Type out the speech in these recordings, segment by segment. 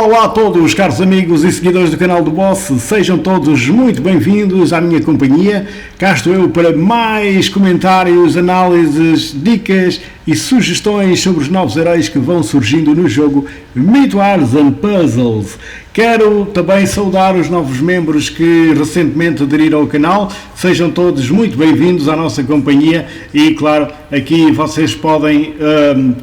Olá a todos, caros amigos e seguidores do canal do Boss, sejam todos muito bem-vindos à minha companhia. Cá estou eu para mais comentários, análises, dicas e sugestões sobre os novos heróis que vão surgindo no jogo Myth Wars and Puzzles. Quero também saudar os novos membros que recentemente aderiram ao canal. Sejam todos muito bem-vindos à nossa companhia e, claro, aqui vocês podem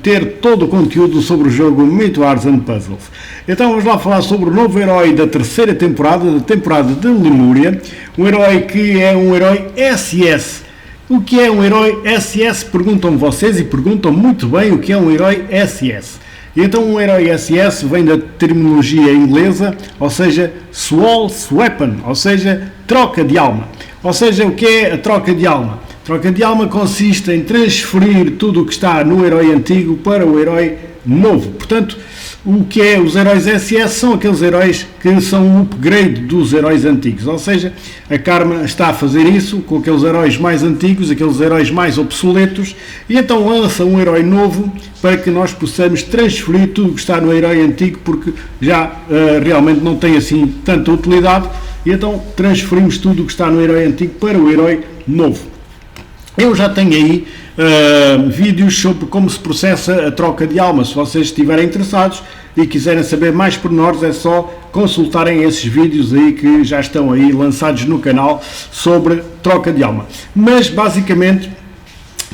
ter todo o conteúdo sobre o jogo Myth Wars and Puzzles. Então vamos lá falar sobre o novo herói da terceira temporada, da temporada de Lemúria. Um herói que é um herói SS. O que é um herói SS? Perguntam vocês e perguntam muito bem o que é um herói SS. E então um herói SS vem da terminologia inglesa, ou seja, Soul's Weapon, ou seja, troca de alma. Ou seja, o que é a troca de alma? A troca de alma consiste em transferir tudo o que está no herói antigo para o herói novo. Portanto, o que é os heróis SS são aqueles heróis que são um upgrade dos heróis antigos, ou seja, a Karma está a fazer isso com aqueles heróis mais antigos, aqueles heróis mais obsoletos, e então lança um herói novo para que nós possamos transferir tudo o que está no herói antigo, porque já realmente não tem assim tanta utilidade, e então transferimos tudo o que está no herói antigo para o herói novo. Eu já tenho aí vídeos sobre como se processa a troca de alma. Se vocês estiverem interessados e quiserem saber mais pormenores, é só consultarem esses vídeos aí que já estão aí lançados no canal sobre troca de alma. Mas basicamente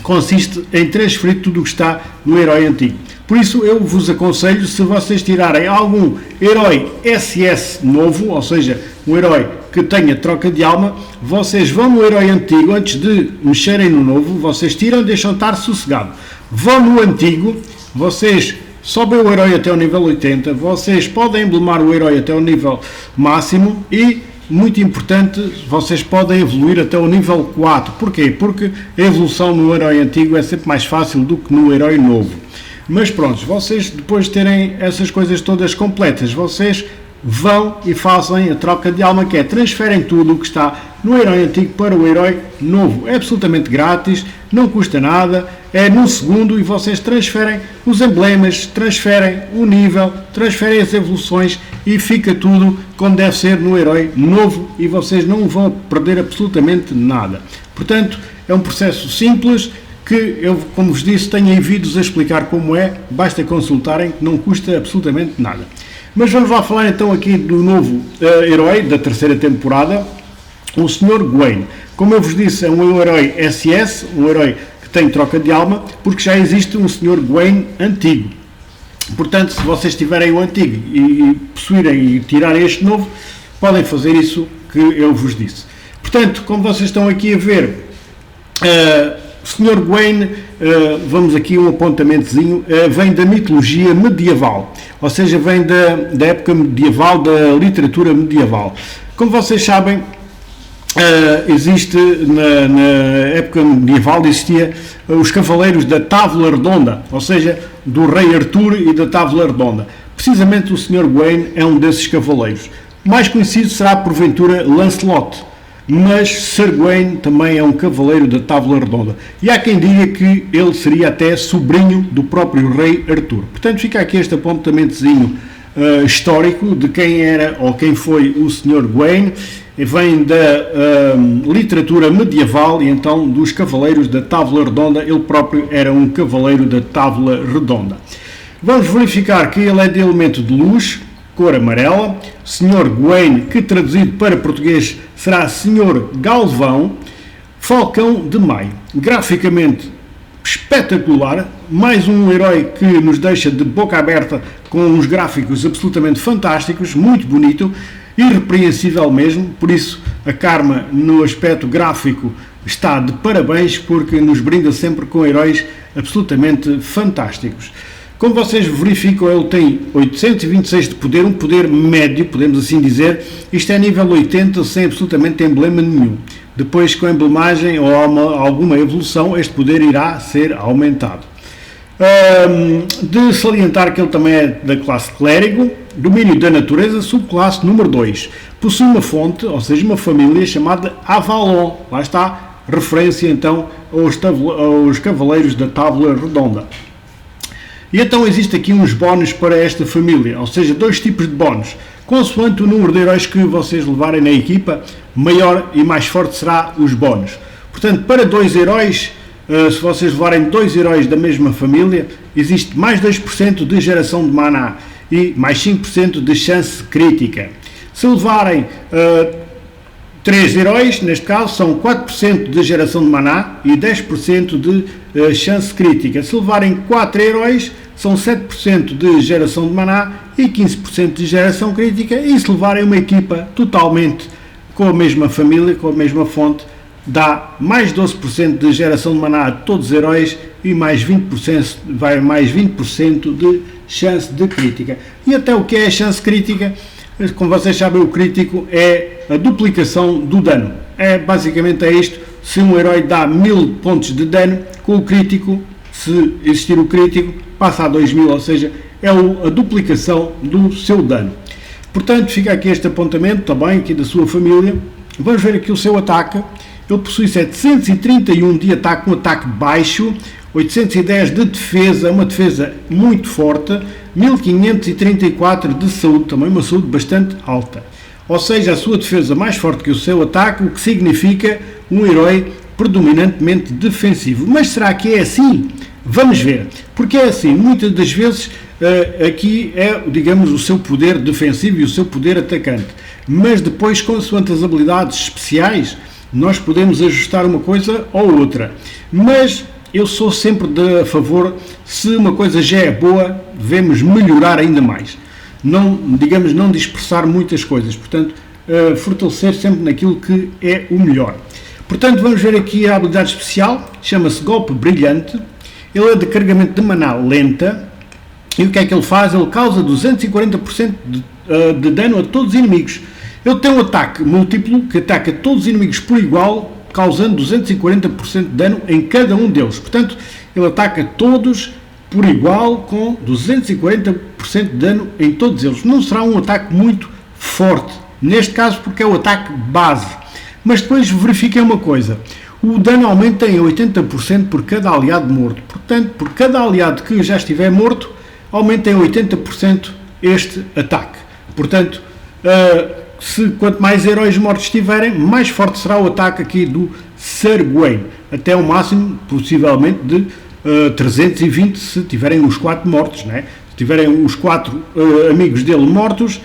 consiste em transferir tudo o que está no herói antigo. Por isso eu vos aconselho, se vocês tirarem algum herói SS novo, ou seja, um herói que tenha troca de alma, vocês vão no herói antigo, antes de mexerem no novo, vocês tiram e deixam estar sossegado. Vão no antigo, vocês sobem o herói até o nível 80, vocês podem emblemar o herói até o nível máximo e, muito importante, vocês podem evoluir até o nível 4. Porquê? Porque a evolução no herói antigo é sempre mais fácil do que no herói novo. Mas pronto, vocês depois de terem essas coisas todas completas, vocês vão e fazem a troca de alma, que é transferem tudo o que está no herói antigo para o herói novo. É absolutamente grátis, não custa nada, é num segundo e vocês transferem os emblemas, transferem o nível, transferem as evoluções e fica tudo como deve ser no herói novo e vocês não vão perder absolutamente nada. Portanto, é um processo simples que eu, como vos disse, tenho aí vídeos a explicar como é, basta consultarem, que não custa absolutamente nada. Mas vamos lá falar então aqui do novo herói da terceira temporada, o Sr. Gawain. Como eu vos disse, é um herói SS, um herói que tem troca de alma, porque já existe um Sr. Gawain antigo. Portanto, se vocês tiverem o antigo e possuírem e tirarem este novo, podem fazer isso que eu vos disse. Portanto, como vocês estão aqui a ver, Sr. Gawain, vamos aqui um apontamentozinho, vem da mitologia medieval, ou seja, vem da época medieval, da literatura medieval. Como vocês sabem, existe na época medieval existia os cavaleiros da Távola Redonda, ou seja, do rei Artur e da Távola Redonda. Precisamente o Sr. Gawain é um desses cavaleiros. Mais conhecido será porventura Lancelot, mas Sir Gawain também é um cavaleiro da Távola Redonda. E há quem diga que ele seria até sobrinho do próprio rei Artur. Portanto, fica aqui este apontamentozinho histórico de quem era ou quem foi o Sr. Gawain. Vem da literatura medieval e então dos cavaleiros da Távola Redonda. Ele próprio era um cavaleiro da Távola Redonda. Vamos verificar que ele é de elemento de luz, cor amarela. Sr. Gawain, que traduzido para português será Sr. Galvão, Falcão de Maio. Graficamente espetacular, mais um herói que nos deixa de boca aberta com uns gráficos absolutamente fantásticos, muito bonito, irrepreensível mesmo, por isso a Karma no aspecto gráfico está de parabéns porque nos brinda sempre com heróis absolutamente fantásticos. Como vocês verificam, ele tem 826 de poder, um poder médio, podemos assim dizer. Isto é nível 80, sem absolutamente emblema nenhum. Depois, com a emblemagem ou alguma evolução, este poder irá ser aumentado. De salientar que ele também é da classe Clérigo, domínio da natureza, subclasse número 2. Possui uma fonte, ou seja, uma família chamada Avalon. Lá está, referência então aos cavaleiros da Távola Redonda. E então existe aqui uns bónus para esta família, ou seja, 2 tipos de bónus. Consoante o número de heróis que vocês levarem na equipa, maior e mais forte será os bónus. Portanto, para 2 heróis, se vocês levarem 2 heróis da mesma família, existe mais 2% de geração de maná e mais 5% de chance crítica. Se levarem 3 heróis, neste caso, são 4% de geração de maná e 10% de chance crítica. Se levarem 4 heróis, são 7% de geração de maná e 15% de geração crítica. E se levarem uma equipa totalmente com a mesma família, com a mesma fonte, dá mais 12% de geração de maná a todos os heróis e mais 20%, vai mais 20% de chance de crítica. E até o que é a chance crítica? Como vocês sabem, o crítico é a duplicação do dano. Basicamente é isto. Se um herói dá 1000 pontos de dano, com o crítico, se existir o crítico, passa a 2000, ou seja, é a duplicação do seu dano. Portanto, fica aqui este apontamento também aqui da sua família. Vamos ver aqui o seu ataque. Ele possui 731 de ataque, um ataque baixo, 810 de defesa, uma defesa muito forte, 1534 de saúde, também uma saúde bastante alta. Ou seja, a sua defesa mais forte que o seu ataque, o que significa um herói predominantemente defensivo. Mas será que é assim? Vamos ver. Porque é assim, muitas das vezes aqui é, digamos, o seu poder defensivo e o seu poder atacante. Mas depois, consoante as habilidades especiais, nós podemos ajustar uma coisa ou outra. Mas eu sou sempre a favor, se uma coisa já é boa, devemos melhorar ainda mais. Não, digamos, não dispersar muitas coisas. Portanto, fortalecer sempre naquilo que é o melhor. Portanto, vamos ver aqui a habilidade especial. Chama-se Golpe Brilhante. Ele é de carregamento de maná lenta. E o que é que ele faz? Ele causa 240% de dano a todos os inimigos. Ele tem um ataque múltiplo que ataca todos os inimigos por igual, causando 240% de dano em cada um deles. Portanto, ele ataca todos por igual, com 240% de dano em todos eles. Não será um ataque muito forte, neste caso porque é o ataque base. Mas depois verifiquem uma coisa. O dano aumenta em 80% por cada aliado morto. Portanto, por cada aliado que já estiver morto, aumenta em 80% este ataque. Portanto, quanto mais heróis mortos tiverem, mais forte será o ataque aqui do Sir Gawain. Até o máximo, possivelmente, de 320 se tiverem os 4 mortos. Né? Se tiverem os 4 amigos dele mortos,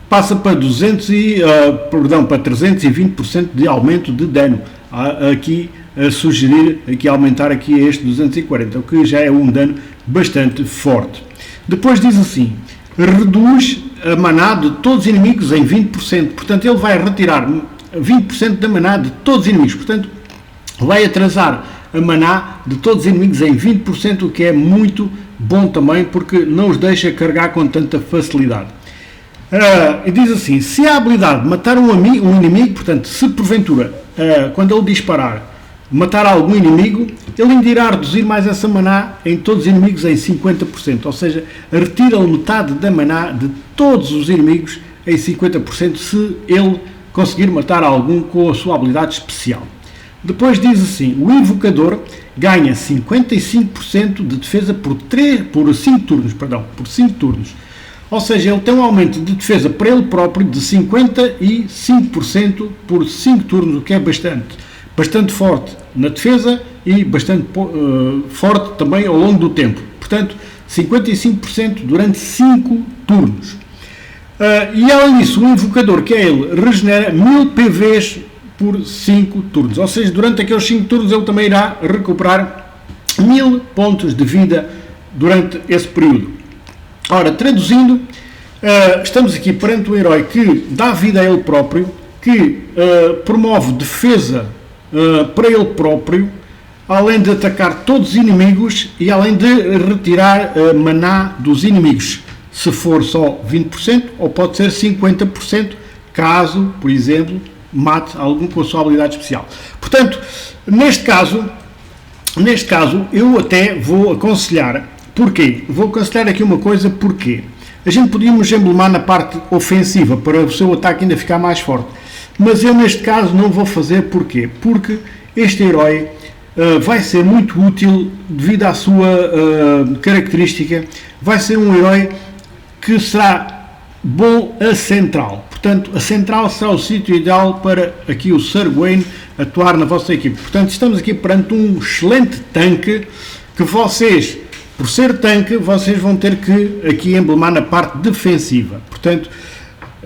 passa para, para 320% de aumento de dano. Aqui a sugerir aumentar aqui este 240, o que já é um dano bastante forte. Depois diz assim, reduz a maná de todos os inimigos em 20%, portanto ele vai retirar 20% da maná de todos os inimigos, portanto vai atrasar a maná de todos os inimigos em 20%, o que é muito bom também, porque não os deixa carregar com tanta facilidade. E diz assim, se a habilidade de matar um inimigo, portanto, se porventura, quando ele disparar, matar algum inimigo, ele irá reduzir mais essa maná em todos os inimigos em 50%, ou seja, retira metade da maná de todos os inimigos em 50% se ele conseguir matar algum com a sua habilidade especial. Depois diz assim, o invocador ganha 55% de defesa por 5 turnos. Ou seja, ele tem um aumento de defesa para ele próprio de 55% por 5 turnos, o que é bastante forte na defesa e bastante forte também ao longo do tempo. Portanto, 55% durante 5 turnos. E além disso, o invocador, que é ele, regenera 1000 PVs por 5 turnos. Ou seja, durante aqueles 5 turnos ele também irá recuperar 1000 pontos de vida durante esse período. Ora, traduzindo, estamos aqui perante um herói que dá vida a ele próprio, que promove defesa para ele próprio, além de atacar todos os inimigos e além de retirar maná dos inimigos, se for só 20% ou pode ser 50%, caso, por exemplo, mate algum com a sua habilidade especial. Portanto, neste caso eu até vou aconselhar. Porquê? Vou aconselhar aqui uma coisa, porquê? A gente podíamos emblemar na parte ofensiva para o seu ataque ainda ficar mais forte. Mas eu neste caso não vou fazer, porquê? Porque este herói vai ser muito útil devido à sua característica. Vai ser um herói que será bom a central. Portanto, a central será o sítio ideal para aqui o Sir Gawain atuar na vossa equipe. Portanto, estamos aqui perante um excelente tanque que vocês, por ser tanque, vocês vão ter que aqui emblemar na parte defensiva. Portanto,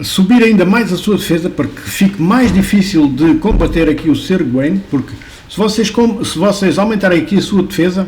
subir ainda mais a sua defesa para que fique mais difícil de combater aqui o Sir Gawain, porque se vocês aumentarem aqui a sua defesa,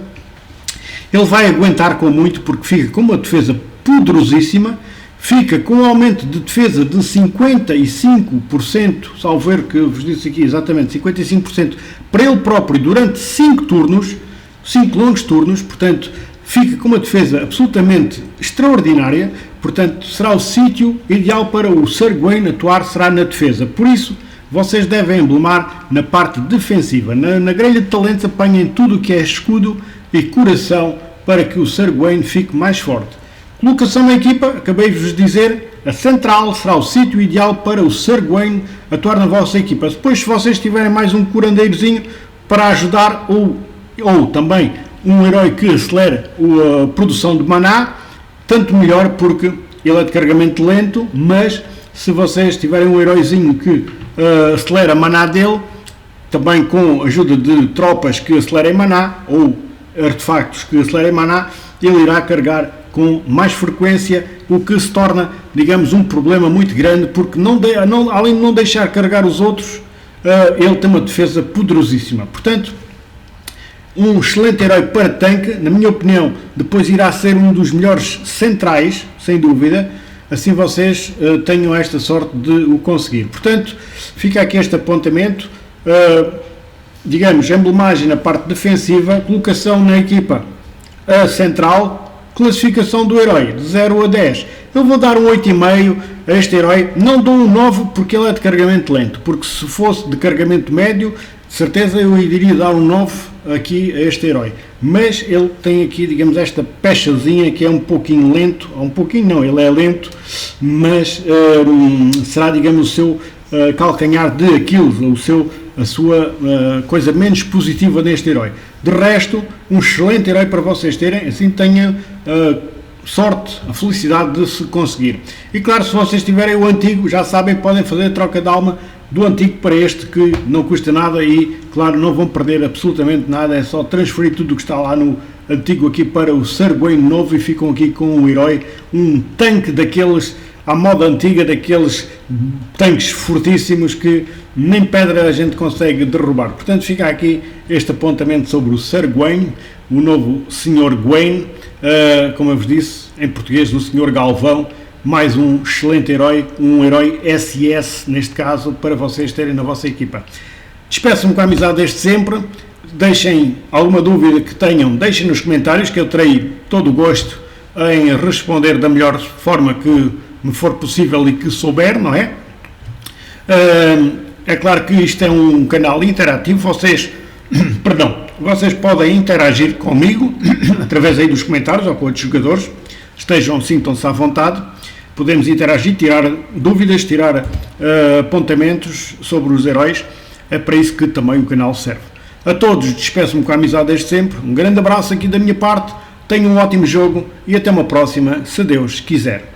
ele vai aguentar com muito, porque fica com uma defesa poderosíssima, fica com um aumento de defesa de 55%, salvo ver que vos disse aqui exatamente 55%, para ele próprio durante 5 turnos, 5 longos turnos, portanto, fica com uma defesa absolutamente extraordinária, portanto, será o sítio ideal para o Sir Gawain atuar, será na defesa. Por isso, vocês devem emblemar na parte defensiva. Na grelha de talentos apanhem tudo o que é escudo e coração para que o Sir Gawain fique mais forte. Colocação na equipa, acabei de vos dizer, a central será o sítio ideal para o Sir Gawain atuar na vossa equipa. Depois, se vocês tiverem mais um curandeirozinho para ajudar, ou também um herói que acelera a produção de maná, tanto melhor, porque ele é de carregamento lento, mas se vocês tiverem um heróizinho que acelera a maná dele, também com a ajuda de tropas que acelerem maná, ou artefactos que acelerem maná, ele irá carregar com mais frequência, o que se torna, digamos, um problema muito grande, porque além de não deixar carregar os outros, ele tem uma defesa poderosíssima. Portanto, um excelente herói para tanque, na minha opinião, depois irá ser um dos melhores centrais, sem dúvida, assim vocês tenham esta sorte de o conseguir. Portanto, fica aqui este apontamento, digamos, emblemagem na parte defensiva, colocação na equipa central, classificação do herói, de 0 a 10. Eu vou dar um 8,5 a este herói, não dou um 9 porque ele é de carregamento lento, porque se fosse de carregamento médio, de certeza eu iria dar um 9 aqui a este herói, mas ele tem aqui, digamos, esta pechazinha que é um pouquinho lento, um pouquinho não, ele é lento, mas será, digamos, o seu calcanhar de Aquiles, a sua coisa menos positiva neste herói. De resto, um excelente herói para vocês terem, assim tenham sorte, a felicidade de se conseguir. E claro, se vocês tiverem o antigo, já sabem, podem fazer a troca de alma do antigo para este, que não custa nada e, claro, não vão perder absolutamente nada, é só transferir tudo o que está lá no antigo aqui para o Sir Gawain novo e ficam aqui com um herói, um tanque daqueles à moda antiga, daqueles tanques fortíssimos que nem pedra a gente consegue derrubar. Portanto, fica aqui este apontamento sobre o Sir Gawain, o novo Sr. Gawain, como eu vos disse, em português, o Sr. Galvão, mais um excelente herói, um herói SS, neste caso, para vocês terem na vossa equipa. Despeço-me com a amizade desde sempre. Deixem alguma dúvida que tenham, deixem nos comentários, que eu terei todo o gosto em responder da melhor forma que me for possível e que souber, não é? É claro que isto é um canal interativo, vocês podem interagir comigo através aí dos comentários ou com outros jogadores, sintam-se à vontade, podemos interagir, tirar dúvidas, tirar apontamentos sobre os heróis, é para isso que também o canal serve. A todos, despeço-me com a amizade desde sempre, um grande abraço aqui da minha parte, tenham um ótimo jogo e até uma próxima, se Deus quiser.